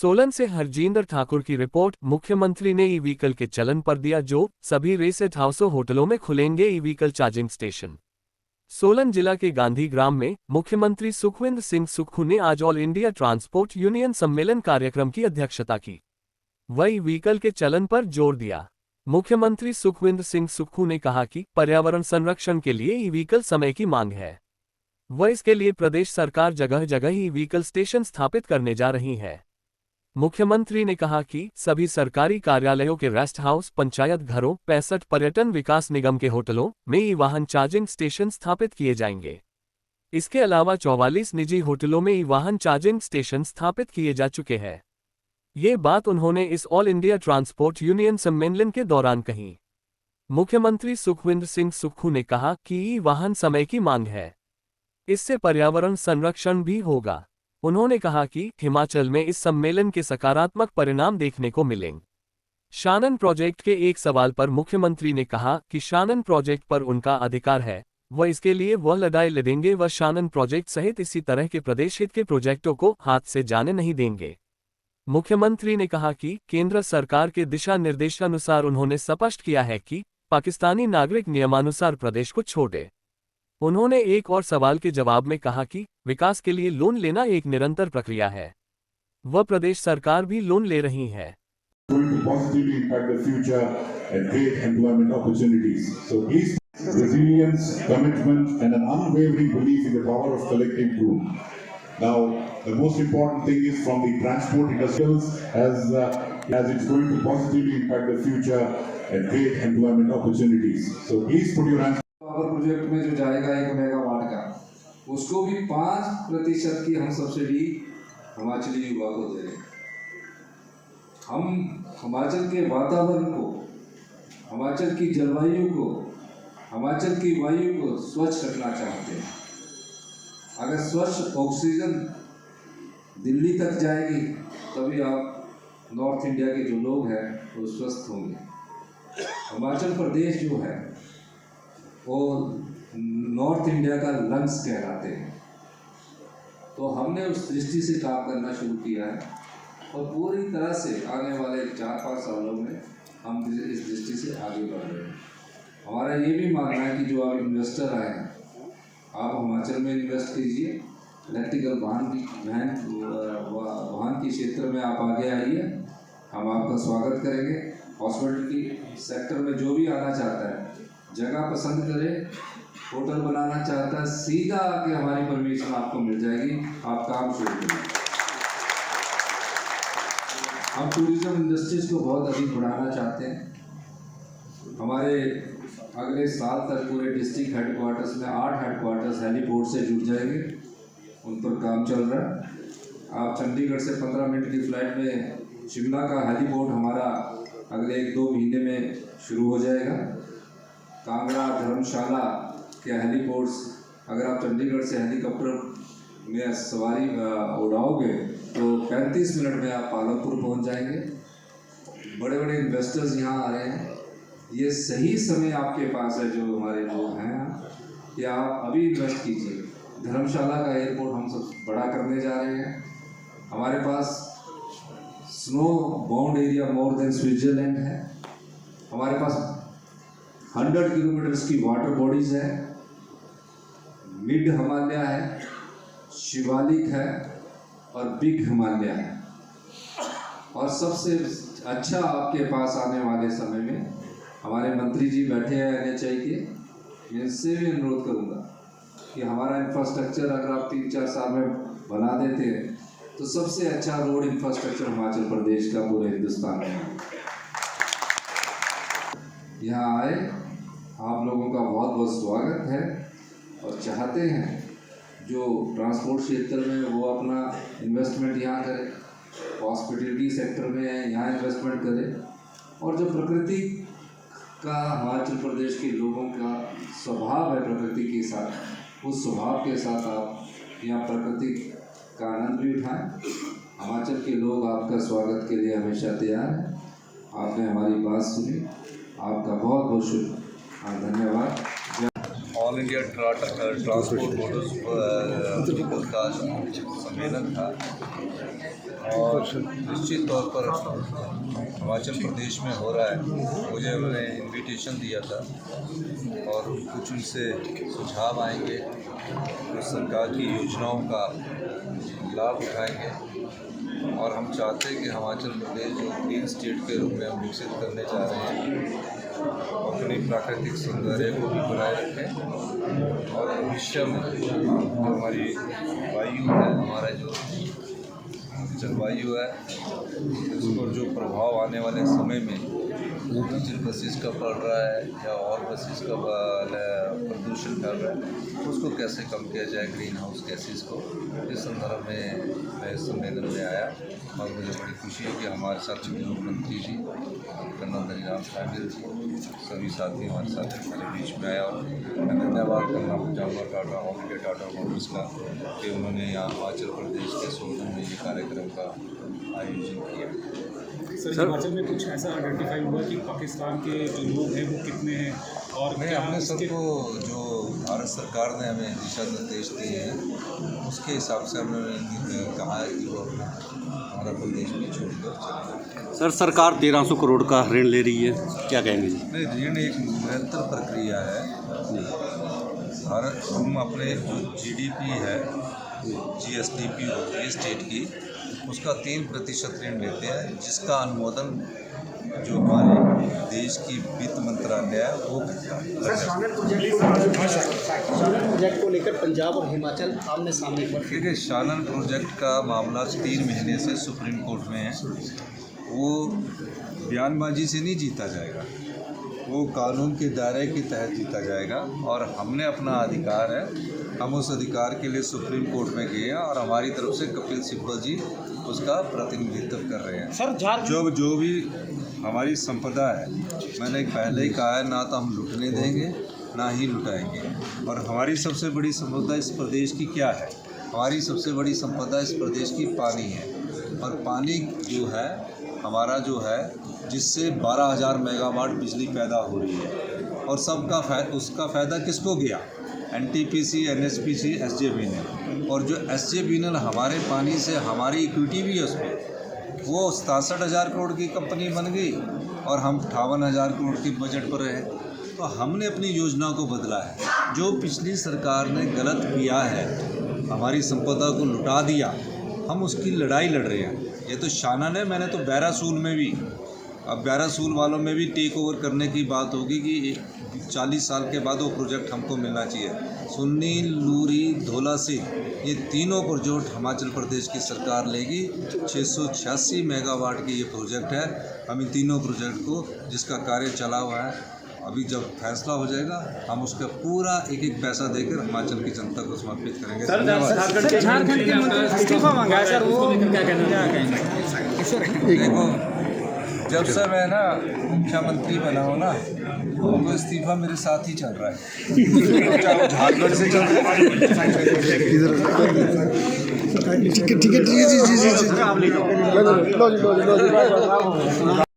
सोलन से हरजिंदर ठाकुर की रिपोर्ट। मुख्यमंत्री ने ई व्हीकल के चलन पर दिया जोर, सभी रेस्ट हाउसों होटलों में खुलेंगे e vehicle charging station. Solan जिला के गांधीग्राम में मुख्यमंत्री सुखविंदर सिंह सुक्खू ने आज ऑल इंडिया ट्रांसपोर्ट यूनियन सम्मेलन कार्यक्रम की अध्यक्षता की। वह ई व्हीकल के चलन पर जोर दिया। मुख्यमंत्री सुखविंदर सिंह सुक्खू ने कहा कि पर्यावरण संरक्षण के लिए ई व्हीकल समय की मांग है। वह इसके लिए प्रदेश सरकार जगह जगह ई व्हीकल स्टेशन स्थापित करने जा रही है। मुख्यमंत्री ने कहा कि सभी सरकारी कार्यालयों के रेस्ट हाउस, पंचायत घरों, 65 पर्यटन विकास निगम के होटलों में ई वाहन चार्जिंग स्टेशन स्थापित किए जाएंगे। इसके अलावा 44 निजी होटलों में ई वाहन चार्जिंग स्टेशन स्थापित किए जा चुके हैं। ये बात उन्होंने इस ऑल इंडिया ट्रांसपोर्ट यूनियन सम्मेलन के दौरान कही। मुख्यमंत्री सुखविंदर सिंह सुक्खू ने कहा कि ई वाहन समय की मांग है, इससे पर्यावरण संरक्षण भी होगा। उन्होंने कहा कि हिमाचल में इस सम्मेलन के सकारात्मक परिणाम देखने को मिलेंगे। शानन प्रोजेक्ट के एक सवाल पर मुख्यमंत्री ने कहा कि शानन प्रोजेक्ट पर उनका अधिकार है, वह इसके लिए वह लड़ाई लड़ेंगे। वह शानन प्रोजेक्ट सहित इसी तरह के प्रदेश हित के प्रोजेक्टों को हाथ से जाने नहीं देंगे। मुख्यमंत्री ने कहा कि केंद्र सरकार के दिशा निर्देशानुसार उन्होंने स्पष्ट किया है कि पाकिस्तानी नागरिक नियमानुसार प्रदेश को छोड़े। उन्होंने एक और सवाल के जवाब में कहा कि विकास के लिए लोन लेना एक निरंतर प्रक्रिया है, वह प्रदेश सरकार भी लोन ले रही है। Going to positively impact the future and create employment opportunities. So please, resilience, commitment, and an unwavering belief in the power of collective group. Now, the most important thing is from the transport industries, as it's going to positively impact the future and create employment opportunities. So please put your hands. Project में जो जाएगा 1 megawatt का, उसको भी 5% की हम subsidy Himachali युवा को दे रहे हैं। हम हिमाचल के वातावरण को, हिमाचल की जलवायु को, हिमाचल की वायु को स्वच्छ रखना चाहते हैं। अगर स्वच्छ ऑक्सीजन दिल्ली तक जाएगी तभी आप नॉर्थ इंडिया के जो लोग हैं वो स्वस्थ होंगे। हिमाचल प्रदेश जो है वो नॉर्थ इंडिया का लंग्स कहलाते हैं। तो हमने उस दृष्टि से काम करना शुरू किया है और पूरी तरह से आने वाले 4-5 सालों में हम इस दृष्टि से आगे बढ़ रहे हैं। हमारा ये भी मानना है कि जो आप इन्वेस्टर आए हैं, आप हिमाचल में इन्वेस्ट कीजिए। इलेक्ट्रिकल वाहन के क्षेत्र में आप आगे आइए, हम आपका स्वागत करेंगे। हॉस्पिटल सेक्टर में जो भी आना चाहता है, जगह पसंद करे, होटल बनाना चाहता है, सीधा आके हमारी परमिशन आपको मिल जाएगी, आप काम शुरू करें। हम टूरिज्म इंडस्ट्रीज को बहुत अधिक बढ़ाना चाहते हैं। हमारे अगले साल तक पूरे डिस्ट्रिक्ट हेडक्वार्टर्स में 8 हेडक्वार्टर्स हेलीपोर्ट से जुड़ जाएंगे, उन पर काम चल रहा है। आप चंडीगढ़ से 15 मिनट की फ्लाइट में शिमला का हेलीपोर्ट हमारा अगले 1-2 महीने में शुरू हो जाएगा। कांगड़ा, धर्मशाला के हेलीपोर्ट्स, अगर आप चंडीगढ़ से हेलीकॉप्टर में सवारी उड़ाओगे तो 35 मिनट में आप पालमपुर पहुंच जाएंगे। बड़े बड़े इन्वेस्टर्स यहाँ आ रहे हैं। ये सही समय आपके पास है, जो हमारे लोग हैं, कि आप अभी इन्वेस्ट कीजिए। धर्मशाला का एयरपोर्ट हम सब बड़ा करने जा रहे हैं। हमारे पास snow bound area more than Switzerland है। हमारे पास 100 किलोमीटर्स की वाटर बॉडीज है। मिड हिमालय है, शिवालिक है और बिग हिमालय है। और सबसे अच्छा आपके पास आने वाले समय में हमारे मंत्री जी बैठे हैं NHI के, मैं इनसे भी अनुरोध करूँगा कि हमारा इंफ्रास्ट्रक्चर अगर आप 3-4 साल में बना देते हैं तो सबसे अच्छा रोड इंफ्रास्ट्रक्चर हिमाचल प्रदेश का पूरे हिंदुस्तान में है। यहाँ आए, आप लोगों का बहुत बहुत स्वागत है और चाहते हैं जो ट्रांसपोर्ट क्षेत्र में वो अपना इन्वेस्टमेंट यहाँ करे, हॉस्पिटलिटी सेक्टर में है यहाँ इन्वेस्टमेंट करे, और जो प्रकृति का हिमाचल प्रदेश के लोगों का स्वभाव है प्रकृति के साथ, उस स्वभाव के साथ आप यहाँ प्रकृति का आनंद भी उठाएं। हिमाचल के लोग आपका स्वागत के लिए हमेशा तैयार हैं। आपने हमारी बात सुनी, आपका बहुत बहुत धन्यवाद। ऑल इंडिया ट्रांसपोर्ट बोर्ड्स का सम्मेलन था। और निश्चित तौर पर हिमाचल प्रदेश में हो रहा है। मुझे उन्होंने इनविटेशन दिया था और कुछ उनसे सुझाव आएंगे, कुछ सरकार की योजनाओं का लाभ उठाएंगे और हम चाहते हैं कि हिमाचल प्रदेश जो ग्रीन स्टेट के रूप में हम विकसित करने जा रहे हैं, अपनी प्राकृतिक सौंदर्य को भी बनाए रखें और भविष्य में जो हमारी वायु है, हमारा जो जलवायु है, उस पर जो प्रभाव आने वाले समय में डीजल बसेस का पड़ रहा है या और बसेस का प्रदूषण कर रहा है, उसको कैसे कम किया जाए, ग्रीन हाउस गैसेस को। इस संदर्भ में मैं इस सम्मेलन में आया और मुझे बड़ी खुशी है कि हमारे साथ मुख्यमंत्री जी, कर्नल हरिराम शामिल जी, सभी साथी हमारे साथ हमारे बीच में आया और मैं धन्यवाद करना चाहूँगा टाटा मोटर्स का कि उन्होंने यहाँ हिमाचल प्रदेश के सोलन में ये कार्यक्रम का आयोजन किया। सर हिमाचल में कुछ ऐसा आइडेंटिफाई हुआ कि पाकिस्तान के जो लोग हैं वो कितने हैं और नहीं, क्या हमने इसके- सबको जो भारत सरकार ने हमें दिशा निर्देश दिए हैं उसके हिसाब से हमने कहा है कि वो हमारा प्रदेश में छोड़कर चले। सर सरकार 1300 करोड़ का ऋण ले रही है, क्या कहेंगे जी? नहीं, ऋण एक निरंतर प्रक्रिया है। भारत हम अपने जो जीडीपी है, जीएसडीपी होती है स्टेट की, उसका 3% ऋण लेते हैं, जिसका अनुमोदन जो हमारे देश की वित्त मंत्रालय है वो करता है। शानन प्रोजेक्ट को लेकर पंजाब और हिमाचल आमने सामने एक बार फिर देखिए, शानन प्रोजेक्ट का मामला 3 महीने से सुप्रीम कोर्ट में है। वो बयानबाजी से नहीं जीता जाएगा, वो कानून के दायरे के तहत जीता जाएगा और हमने अपना अधिकार है, हम उस अधिकार के लिए सुप्रीम कोर्ट में गए हैं और हमारी तरफ से कपिल सिब्बल जी उसका प्रतिनिधित्व कर रहे हैं। सर जो भी हमारी संपदा है, मैंने पहले ही कहा है, ना तो हम लुटने देंगे ना ही लुटाएंगे। और हमारी सबसे बड़ी संपदा इस प्रदेश की क्या है? हमारी सबसे बड़ी संपदा इस प्रदेश की पानी है और पानी जो है हमारा जो है, जिससे 12,000 मेगावाट बिजली पैदा हो रही है और उसका फ़ायदा किसको गया? NTPC, NHPC, SJVNL. और जो एसजेवीएनएल हमारे पानी से हमारी इक्विटी भी है उसमें, वो 67,000 करोड़ की कंपनी बन गई और हम 58,000 करोड़ के बजट पर रहे। तो हमने अपनी योजना को बदला है। जो पिछली सरकार ने गलत किया है, हमारी संपदा को लुटा दिया, हम उसकी लड़ाई लड़ रहे हैं। ये तो शानन है। मैंने तो बैरासूल में भी, अब बैरासूल वालों में भी टेक ओवर करने की बात होगी कि 40 साल के बाद वो प्रोजेक्ट हमको मिलना चाहिए। सुन्नी, लूरी, धौला सिंह, ये तीनों प्रोजेक्ट हिमाचल प्रदेश की सरकार लेगी। 686 मेगावाट की ये प्रोजेक्ट है। हम इन तीनों प्रोजेक्ट को, जिसका कार्य चला हुआ है, अभी जब फैसला हो जाएगा हम उसका पूरा एक एक पैसा देकर हिमाचल की जनता को समर्पित करेंगे। झारखंड के मंत्री इस्तीफा मांगा है सर, वो क्या कहना? देखो, जब से मैं ना मुख्यमंत्री बना हूँ ना, तो इस्तीफा मेरे साथ ही चल रहा है। चाहे वो झारखंड से चल रहा है। ठीक है